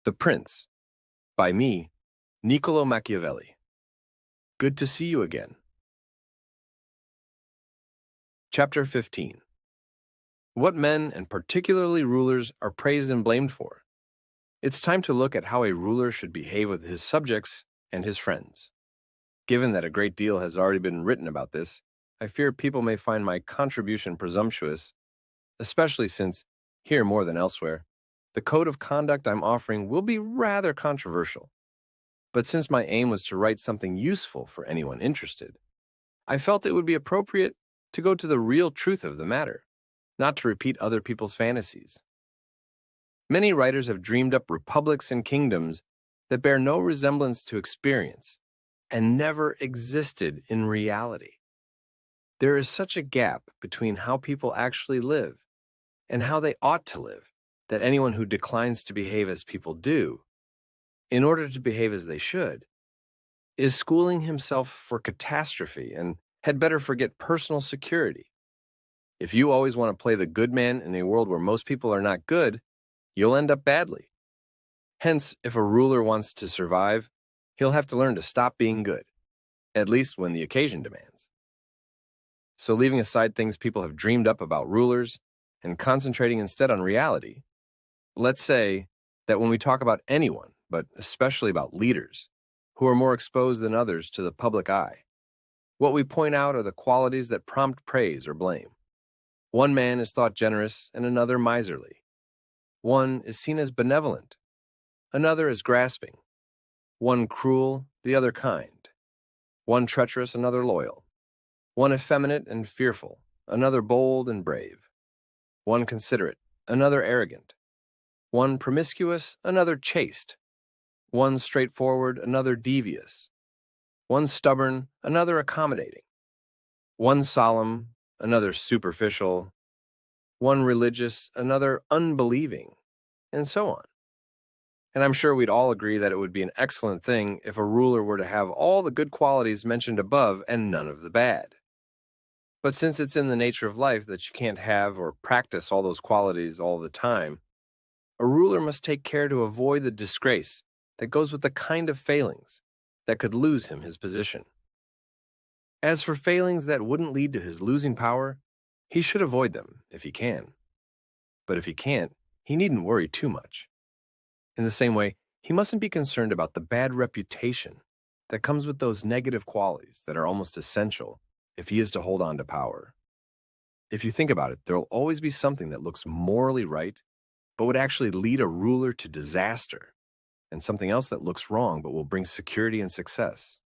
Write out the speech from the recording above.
The Prince, by me, Niccolò Machiavelli. Good to see you again. Chapter 15. What men, and particularly rulers, are praised and blamed for. It's time to look at how a ruler should behave with his subjects and his friends. Given that a great deal has already been written about this, I fear people may find my contribution presumptuous, especially since, here more than elsewhere, the code of conduct I'm offering will be rather controversial. But since my aim was to write something useful for anyone interested, I felt it would be appropriate to go to the real truth of the matter, not to repeat other people's fantasies. Many writers have dreamed up republics and kingdoms that bear no resemblance to experience and never existed in reality. There is such a gap between how people actually live and how they ought to live that anyone who declines to behave as people do, in order to behave as they should, is schooling himself for catastrophe and had better forget personal security. If you always want to play the good man in a world where most people are not good, you'll end up badly. Hence, if a ruler wants to survive, he'll have to learn to stop being good, at least when the occasion demands. So leaving aside things people have dreamed up about rulers and concentrating instead on reality, let's say that when we talk about anyone, but especially about leaders, who are more exposed than others to the public eye, what we point out are the qualities that prompt praise or blame. One man is thought generous and another miserly. One is seen as benevolent, another as grasping. One cruel, the other kind. One treacherous, another loyal. One effeminate and fearful, another bold and brave. One considerate, another arrogant. One promiscuous, another chaste. One straightforward, another devious. One stubborn, another accommodating. One solemn, another superficial. One religious, another unbelieving, and so on. And I'm sure we'd all agree that it would be an excellent thing if a ruler were to have all the good qualities mentioned above and none of the bad. But since it's in the nature of life that you can't have or practice all those qualities all the time, a ruler must take care to avoid the disgrace that goes with the kind of failings that could lose him his position. As for failings that wouldn't lead to his losing power, he should avoid them if he can. But if he can't, he needn't worry too much. In the same way, he mustn't be concerned about the bad reputation that comes with those negative qualities that are almost essential if he is to hold on to power. If you think about it, there'll always be something that looks morally right, but would actually lead a ruler to disaster, and something else that looks wrong but will bring security and success.